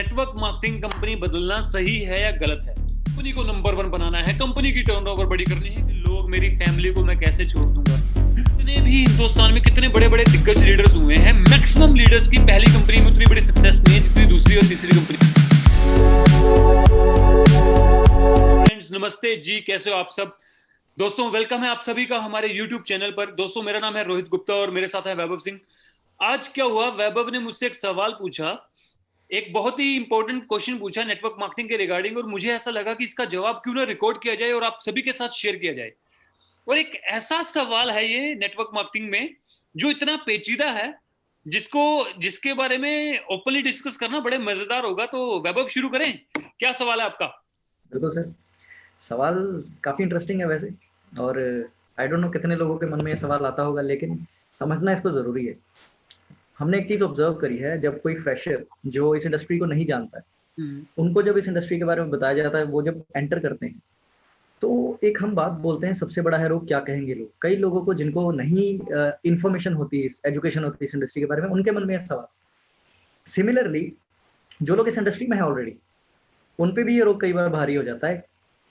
Network marketing company बदलना सही है या गलत है? कंपनी को नंबर वन बनाना है, कंपनी की टर्नओवर बड़ी करनी है कि लोग मेरी फैमिली को मैं कैसे छोड़ दूंगा। इतने भी हिंदुस्तान में कितने बड़े बड़े दिग्गज लीडर्स हुए हैं, मैक्सिमम लीडर्स की पहली कंपनी में उतनी बड़ी सक्सेस नहीं है जितनी दूसरी और तीसरी कंपनी। फ्रेंड्स नमस्ते जी, कैसे हो आप सब? दोस्तों वेलकम है आप सभी का हमारे YouTube चैनल पर। दोस्तों मेरा नाम है रोहित गुप्ता और मेरे साथ है वैभव सिंह। आज क्या हुआ, वैभव ने मुझसे एक सवाल पूछा, एक बहुत ही इंपॉर्टेंट क्वेश्चन पूछा नेटवर्क मार्केटिंग के रिगार्डिंग, और मुझे ऐसा लगा कि इसका जवाब क्यों ना रिकॉर्ड किया जाए और आप सभी के साथ शेयर किया जाए। और एक ऐसा सवाल है ये नेटवर्क मार्केटिंग में जो इतना पेचीदा है, जिसके बारे में ओपनली डिस्कस करना बड़े मजेदार होगा। तो वैभव शुरू करें, क्या सवाल है आपका? बिल्कुल सर। सवाल काफ़ी इंटरेस्टिंग है वैसे। और आई डोंट नो कितने लोगों के मन में ये सवाल आता होगा, लेकिन समझना इसको ज़रूरी है। हमने एक चीज़ ऑब्जर्व करी है, जब कोई फ्रेशर जो इस इंडस्ट्री को नहीं जानता है, उनको जब इस इंडस्ट्री के बारे में बताया जाता है, वो जब एंटर करते हैं, तो एक हम बात बोलते हैं, सबसे बड़ा है रोग क्या कहेंगे लोग। कई लोगों को जिनको नहीं इन्फॉर्मेशन होती, एजुकेशन होती है इस इंडस्ट्री के बारे में, उनके मन में यह सवाल। सिमिलरली जो लोग इस इंडस्ट्री में है ऑलरेडी, उन पे भी ये रोग कई बार भारी हो जाता है।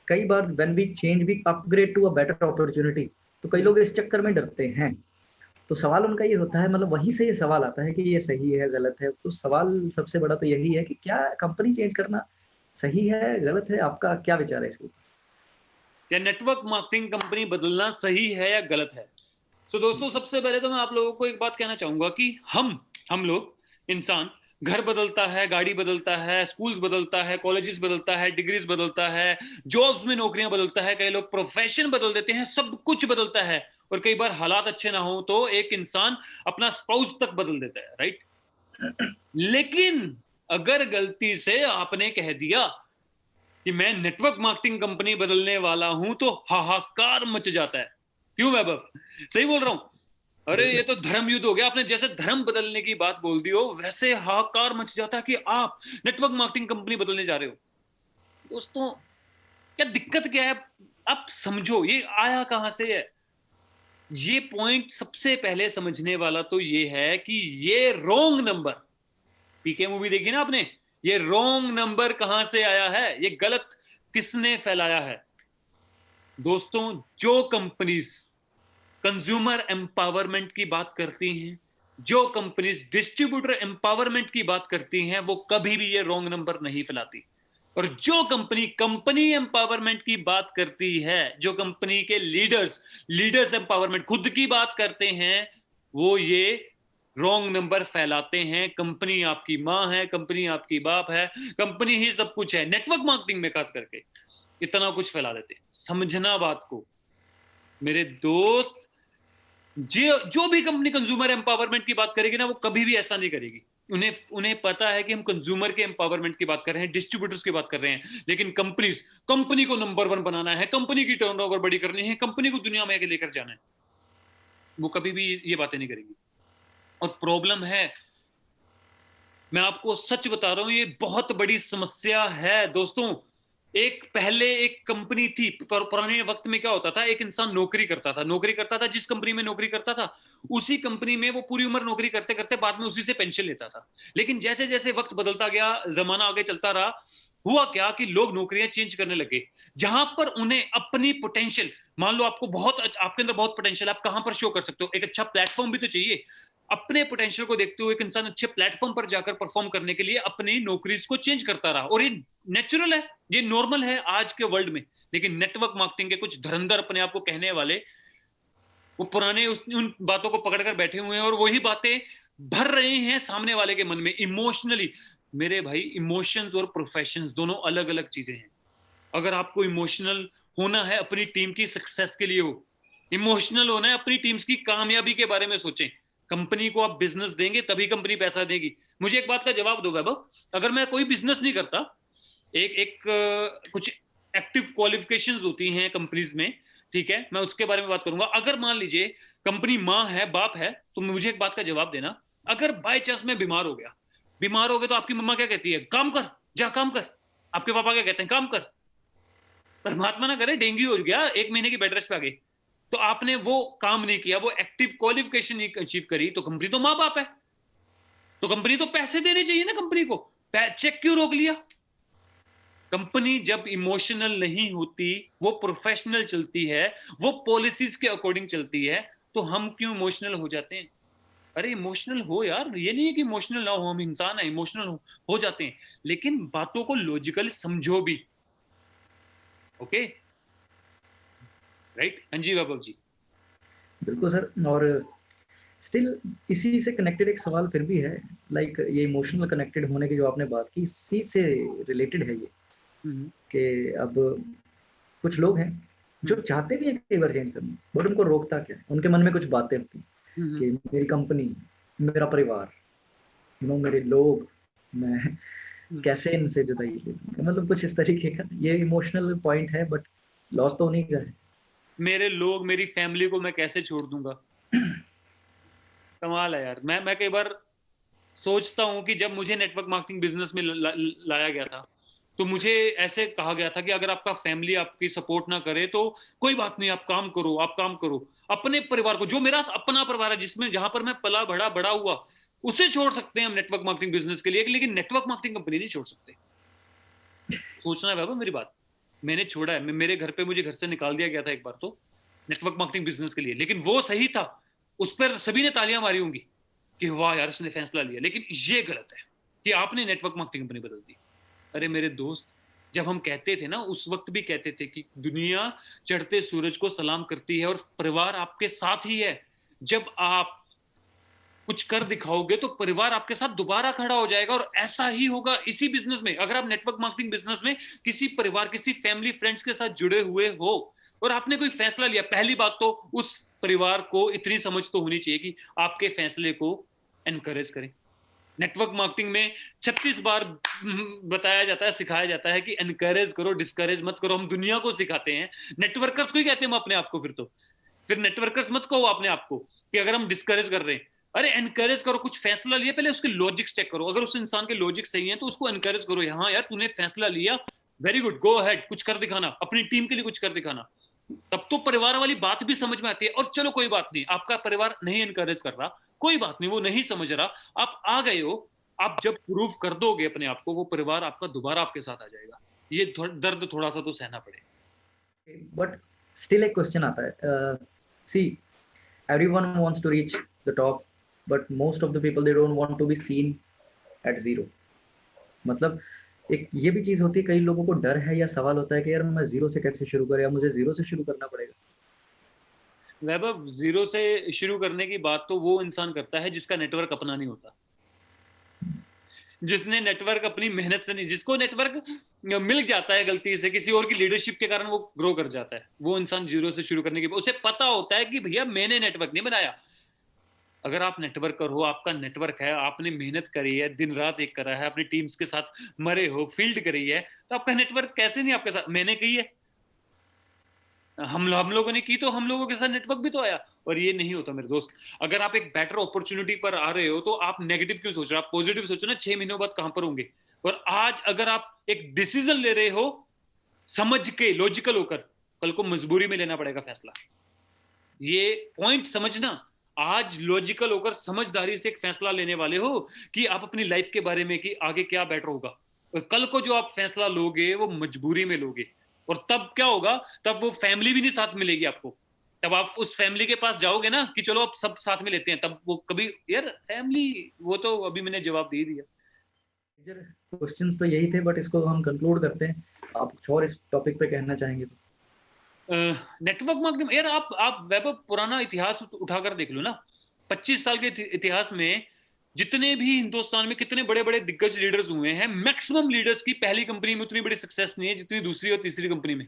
कई बार when we change, we upgrade to a better opportunity, तो कई लोग इस चक्कर में डरते हैं। तो सवाल उनका ये होता है, मतलब वहीं से ये सवाल आता है कि ये सही है गलत है। तो सवाल सबसे बड़ा तो यही है कि क्या कंपनी चेंज करना सही है गलत है? आपका क्या विचार है इसके ऊपर? या नेटवर्क मार्केटिंग कंपनी बदलना सही है या गलत है? तो दोस्तों सबसे पहले तो मैं आप लोगों को एक बात कहना चाहूंगा कि हम लोग इंसान, घर बदलता है, गाड़ी बदलता है, स्कूल्स बदलता है, कॉलेजेस बदलता है, डिग्रीज बदलता है, जॉब्स में नौकरियां बदलता है, कई लोग प्रोफेशन बदल देते हैं, सब कुछ बदलता है। और कई बार हालात अच्छे ना हो तो एक इंसान अपना स्पाउस तक बदल देता है, राइट? लेकिन अगर गलती से आपने कह दिया कि मैं नेटवर्क मार्केटिंग कंपनी बदलने वाला हूं तो हाहाकार मच जाता है। क्यों वैभव, सही बोल रहा हूं? अरे ये बिल्कुल। तो धर्म युद्ध हो गया। आपने जैसे धर्म बदलने की बात बोल दी हो, वैसे हाहाकार मच जाता है कि आप नेटवर्क मार्केटिंग कंपनी बदलने जा रहे हो। दोस्तों क्या दिक्कत क्या है? आप समझो ये आया कहां से है। ये पॉइंट सबसे पहले समझने वाला तो ये है कि ये रॉन्ग नंबर, पीके मूवी देखी ना आपने, ये रॉन्ग नंबर कहां से आया है, ये गलत किसने फैलाया है? दोस्तों जो कंपनीज कंज्यूमर एम्पावरमेंट की बात करती हैं, जो कंपनीज डिस्ट्रीब्यूटर एम्पावरमेंट की बात करती हैं, वो कभी भी ये रॉन्ग नंबर नहीं फैलाती। और जो कंपनी कंपनी एम्पावरमेंट की बात करती है, जो कंपनी के लीडर्स एम्पावरमेंट खुद की बात करते हैं, वो ये रॉन्ग नंबर फैलाते हैं। कंपनी आपकी मां है, कंपनी आपकी बाप है, कंपनी ही सब कुछ है। नेटवर्क मार्केटिंग में खास करके इतना कुछ फैला देते हैं। समझना बात को मेरे दोस्त। जो भी कंपनी कंज्यूमर एम्पावरमेंट की बात करेगी ना, वो कभी भी ऐसा नहीं करेगी। उन्हें उन्हें पता है कि हम कंज्यूमर के एम्पावरमेंट की बात कर रहे हैं, डिस्ट्रीब्यूटर्स की बात कर रहे हैं। लेकिन कंपनी को नंबर वन बनाना है, कंपनी की टर्नओवर बड़ी करनी है, कंपनी को दुनिया में आगे लेकर जाना है, वो कभी भी ये बातें नहीं करेगी। और प्रॉब्लम है, मैं आपको सच बता रहा हूं, ये बहुत बड़ी समस्या है दोस्तों। पहले एक कंपनी थी, पुराने वक्त में क्या होता था, एक इंसान नौकरी करता था, जिस कंपनी में नौकरी करता था उसी कंपनी में वो पूरी उम्र नौकरी करते करते बाद में उसी से पेंशन लेता था। लेकिन जैसे जैसे वक्त बदलता गया, जमाना आगे चलता रहा, हुआ क्या कि लोग नौकरियां चेंज करने लगे। जहां पर उन्हें अपनी पोटेंशियल, मान लो आपके अंदर बहुत पोटेंशियल, आप कहां पर शो कर सकते हो, एक अच्छा प्लेटफॉर्म भी तो चाहिए। अपने पोटेंशियल को देखते हुए एक इंसान अच्छे प्लेटफॉर्म पर जाकर परफॉर्म करने के लिए अपनी नौकरीज को चेंज करता रहा, और ये नेचुरल है, ये नॉर्मल है आज के वर्ल्ड में। लेकिन नेटवर्क मार्केटिंग के कुछ धुरंधर अपने आप को कहने वाले, वो पुराने उन बातों को पकड़कर बैठे हुए हैं और वही बातें भर रहे हैं सामने वाले के मन में इमोशनली। मेरे भाई, इमोशंस और प्रोफेशंस दोनों अलग अलग चीजें हैं। अगर आपको इमोशनल होना है अपनी टीम की सक्सेस के लिए, हो इमोशनल होना है अपनी टीम्स की कामयाबी के बारे में सोचें। कंपनी को आप बिजनेस देंगे तभी कंपनी पैसा देगी। मुझे एक बात का जवाब दो वैभव, अगर मैं कोई बिजनेस नहीं करता, एक एक कुछ एक्टिव क्वालिफिकेशंस होती हैं कंपनीज में, ठीक है, मैं उसके बारे में बात करूंगा। अगर मान लीजिए कंपनी माँ है, बाप है, तो मुझे एक बात का जवाब देना, अगर बाय चांस मैं बीमार हो गया तो आपकी मम्मा क्या कहती है? काम कर, जा काम कर। आपके पापा क्या कहते हैं? काम कर। परमात्मा ना करे डेंगू हो गया, 1 महीने की बेड रेस्ट पे आ गई, तो आपने वो काम नहीं किया, वो एक्टिव क्वालिफिकेशन नहीं अचीव करी, तो कंपनी तो माँ बाप है, तो कंपनी तो पैसे देने चाहिए ना कंपनी को। चेक क्यों रोक लिया? कंपनी जब इमोशनल नहीं होती, वो प्रोफेशनल चलती है, वो पॉलिसीज के अकॉर्डिंग चलती है, तो हम क्यों इमोशनल हो जाते हैं? अरे इमोशनल हो यार, ये नहीं है कि इमोशनल ना हो, हम इंसान है, इमोशनल हो जाते हैं, लेकिन बातों को लॉजिकल समझो भी। Okay, right? हाँ जी वैभव जी। बिल्कुल सर। और स्टिल इसी से कनेक्टेड एक सवाल फिर भी है, लाइक ये इमोशनल कनेक्टेड होने की जो आपने बात की, इसी से रिलेटेड है ये, कि अब कुछ लोग हैं जो चाहते भी हैं कई बार चेंज करना, बट उनको रोकता क्या है? उनके मन में कुछ बातें होती हैं कि मेरी कंपनी, मेरा परिवार, मेरे लोग, मैं कैसे इनसे जुदाई ले लूं? मतलब कुछ इस तरीके का ये इमोशनल पॉइंट है, बट लॉस तो उन्हीं का है। मेरे लोग, मेरी फैमिली को मैं कैसे छोड़ दूंगा? कमाल है यार। मैं कई बार सोचता हूं कि जब मुझे नेटवर्क मार्केटिंग बिजनेस में लाया गया था, तो मुझे ऐसे कहा गया था कि अगर आपका फैमिली आपकी सपोर्ट ना करे तो कोई बात नहीं, आप काम करो, आप काम करो। अपने परिवार को, जो मेरा अपना परिवार है, जिसमें जहां पर मैं पला बड़ा बड़ा हुआ, उसे छोड़ सकते हैं हम नेटवर्क मार्केटिंग बिजनेस के लिए, लेकिन नेटवर्क मार्केटिंग कंपनी नहीं छोड़ सकते। सोचना है बाबा मेरी बात। मैंने छोड़ा है, मेरे घर पे मुझे घर से निकाल दिया गया था एक बार तो, नेटवर्क मार्केटिंग बिजनेस के लिए, लेकिन वो सही था। उस पर सभी ने तालियां मारी होंगी कि वाह यार इसने फैसला लिया, लेकिन ये गलत है कि आपने नेटवर्क मार्केटिंग कंपनी बदल दी। अरे मेरे दोस्त, जब हम कहते थे ना, उस वक्त भी कहते थे कि दुनिया चढ़ते सूरज को सलाम करती है और परिवार आपके साथ ही है। जब आप कुछ कर दिखाओगे तो परिवार आपके साथ दोबारा खड़ा हो जाएगा, और ऐसा ही होगा इसी बिजनेस में। अगर आप नेटवर्क मार्केटिंग बिजनेस में किसी परिवार, किसी फैमिली, फ्रेंड्स के साथ जुड़े हुए हो और आपने कोई फैसला लिया, पहली बात तो उस परिवार को इतनी समझ तो होनी चाहिए कि आपके फैसले को एनकरेज करें। नेटवर्क मार्केटिंग में 36 बार बताया जाता है, सिखाया जाता है कि एनकरेज करो, डिस्करेज मत करो। हम दुनिया को सिखाते हैं, नेटवर्कर्स को ही कहते हैं हम अपने आप को। फिर नेटवर्कर्स मत कहो अपने आप को कि अगर हम डिस्करेज कर रहे हैं। अरे एनकरेज करो, कुछ फैसला लिया, पहले उसके लॉजिक्स चेक करो। अगर उस इंसान के लॉजिक सही है तो उसको एनकरेज करो, हाँ यार तूने फैसला लिया, वेरी गुड, गो अहेड, कुछ कर दिखाना, अपनी टीम के लिए कुछ कर दिखाना। तब तो परिवार वाली बात भी समझ में आती है। और चलो कोई बात नहीं, आपका परिवार नहीं एनकरेज कर रहा, कोई बात नहीं, वो नहीं समझ रहा, आप आ गए हो, आप जब प्रूव कर दोगे अपने आप को, वो परिवार आपका दोबारा आपके साथ आ जाएगा। ये दर्द थोड़ा सा तो सहना पड़ेगा। बट स्टिल एक क्वेश्चन आता है, सी everyone wants to reach the top, but most of the people they don't want to be seen at zero. मतलब एक ये भी चीज होती है, कई लोगों को डर है या सवाल होता है कि यार मैं जीरो से कैसे शुरू करूं, या मुझे जीरो से शुरू करना पड़ेगा। वैभव, जीरो से शुरू करने की बात तो वो इंसान करता है जिसका नेटवर्क अपना नहीं होता, जिसने नेटवर्क अपनी मेहनत से नहीं, जिसको नेटवर्क मिल जाता है गलती से किसी और की लीडरशिप के कारण, वो ग्रो कर जाता है। वो इंसान जीरो से शुरू करने की, उसे पता होता है कि भैया मैंने नेटवर्क नहीं बनाया। अगर आप नेटवर्कर हो, आपका नेटवर्क है, आपने मेहनत करी है, दिन रात एक करा है, अपनी टीम्स के साथ मरे हो, फील्ड करी है, तो आपका नेटवर्क कैसे नहीं आपके साथ? मैंने की है, हम लोगों ने की, तो हम लोगों के साथ नेटवर्क भी तो आया। और ये नहीं होता मेरे दोस्त। अगर आप एक बेटर अपॉर्चुनिटी पर आ रहे हो तो आप नेगेटिव क्यों सोच रहे हो? आप पॉजिटिव सोचो ना, 6 महीनों बाद कहां पर होंगे। और आज अगर आप एक डिसीजन ले रहे हो समझ के, लॉजिकल होकर, कल को मजबूरी में लेना पड़ेगा फैसला। ये पॉइंट समझना। आज लॉजिकल होकर समझदारी से एक फैसला लेने वाले हो कि आप अपनी लाइफ के बारे में कि आगे क्या बेटर होगा। और कल को जो आप फैसला लोगे वो मजबूरी में लोगे, और तब क्या होगा? तब वो फैमिली भी नहीं साथ मिलेगी आपको। तब आप उस फैमिली के पास जाओगे ना कि चलो आप सब साथ में लेते हैं, तब वो कभी, यार फैमिली, वो तो अभी मैंने जवाब दे दिया। मेजर क्वेश्चंस तो यही थे, बट इसको हम कंक्लूड करते हैं। आप कुछ और इस टॉपिक पे कहना चाहेंगे तो? नेटवर्क मार्केटिंग, यार आप वैभव पुराना इतिहास उठाकर देख लो ना। 25 साल के इतिहास में जितने भी हिंदुस्तान में कितने बड़े बड़े दिग्गज लीडर्स हुए हैं, मैक्सिमम लीडर्स की पहली कंपनी में उतनी बड़ी सक्सेस नहीं है जितनी दूसरी और तीसरी कंपनी में।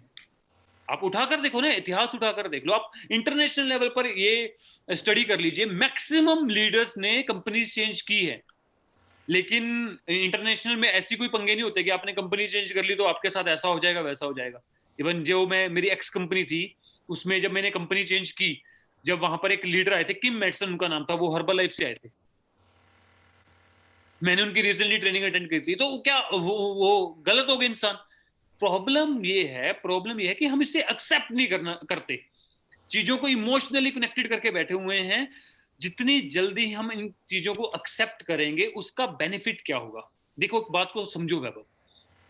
आप उठाकर देखो ना, इतिहास उठाकर देख लो, आप इंटरनेशनल लेवल पर ये स्टडी कर लीजिए, मैक्सिमम लीडर्स ने कंपनी चेंज की है। लेकिन इंटरनेशनल में ऐसी कोई पंगे नहीं होते कि आपने कंपनी चेंज कर ली तो आपके साथ ऐसा हो जाएगा, वैसा हो जाएगा। इवन जो मैं, मेरी एक्स कंपनी थी, उसमें जब मैंने कंपनी चेंज की, जब वहां पर एक लीडर आए थे, किम मेडसन उनका नाम था, वो हर्बल लाइफ से आए थे, मैंने उनकी रिसेंटली ट्रेनिंग अटेंड की थी। तो क्या वो गलत हो गए इंसान? प्रॉब्लम ये है कि हम इसे एक्सेप्ट नहीं करते, चीजों को इमोशनली कनेक्टेड करके बैठे हुए हैं। जितनी जल्दी हम इन चीजों को एक्सेप्ट करेंगे उसका बेनिफिट क्या होगा? देखो बात को समझो वैभव,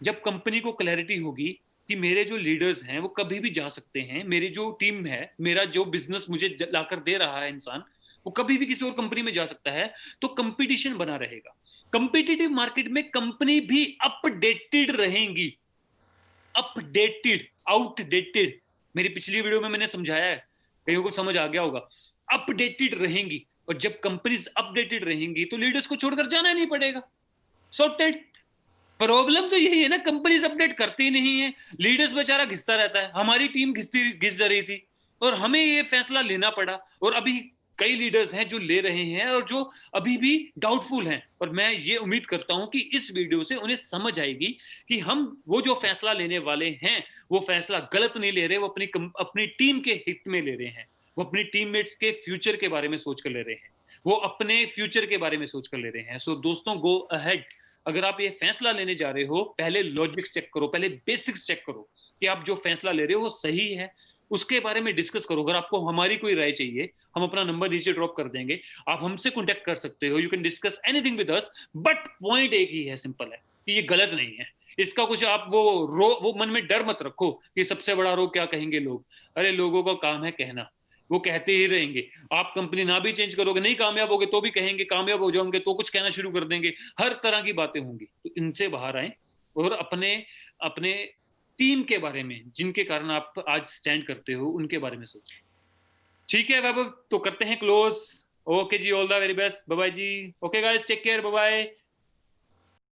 जब कंपनी को क्लैरिटी होगी कि मेरे जो लीडर्स हैं वो कभी भी जा सकते हैं, मेरी जो टीम है, मेरा जो बिजनेस मुझे लाकर दे रहा है इंसान, वो कभी भी किसी और कंपनी में जा सकता है, तो कंपटीशन बना रहेगा। कंपिटिटिव मार्केट में कंपनी भी अपडेटेड रहेंगी, अपडेटेड, आउटडेटेड। मेरी पिछली वीडियो में मैंने समझाया है, कईयों को समझ आ गया होगा। अपडेटेड रहेंगी, और जब कंपनीज अपडेटेड रहेंगी तो लीडर्स को छोड़कर जाना नहीं पड़ेगा। सॉर्टेड। प्रॉब्लम तो यही है ना, कंपनीज अपडेट करती नहीं है, लीडर्स बेचारा घिसता रहता है। हमारी टीम घिस जा रही थी और हमें ये फैसला लेना पड़ा, और अभी कई लीडर्स हैं जो ले रहे हैं और जो अभी भी डाउटफुल हैं। और मैं ये उम्मीद करता हूं कि इस वीडियो से उन्हें समझ आएगी कि हम वो जो फैसला लेने वाले हैं वो फैसला गलत नहीं ले रहे, वो अपनी टीम के हित में ले रहे हैं, वो अपनी टीममेट्स के फ्यूचर के बारे में सोच कर ले रहे हैं, वो अपने फ्यूचर के बारे में सोच कर ले रहे हैं। सो दोस्तों, गो अहेड। अगर आप ये फैसला लेने जा रहे हो, पहले लॉजिक्स चेक करो, पहले बेसिक्स चेक करो कि आप जो फैसला ले रहे हो वो सही है, उसके बारे में डिस्कस करो। अगर आपको हमारी कोई राय चाहिए, हम अपना नंबर नीचे ड्रॉप कर देंगे, आप हमसे कॉन्टेक्ट कर सकते हो, you can discuss anything with us. But point एक ही है, सिंपल है कि ये गलत नहीं है। इसका कुछ आप वो मन में डर मत रखो कि सबसे बड़ा रोग क्या कहेंगे लोग। अरे लोगों का काम है कहना, वो कहते ही रहेंगे। आप कंपनी ना भी चेंज करोगे, नहीं कामयाब होगे तो भी कहेंगे, कामयाब हो जाओगे तो कुछ कहना शुरू कर देंगे, हर तरह की बातें होंगी। तो इनसे बाहर आए और अपने अपने टीम के बारे में, जिनके कारण आप आज स्टैंड करते हो, उनके बारे में सोचें। ठीक है वैभव, तो करते हैं क्लोज। ओके जी, all the very best, bye bye जी। Okay guys, take care, bye bye.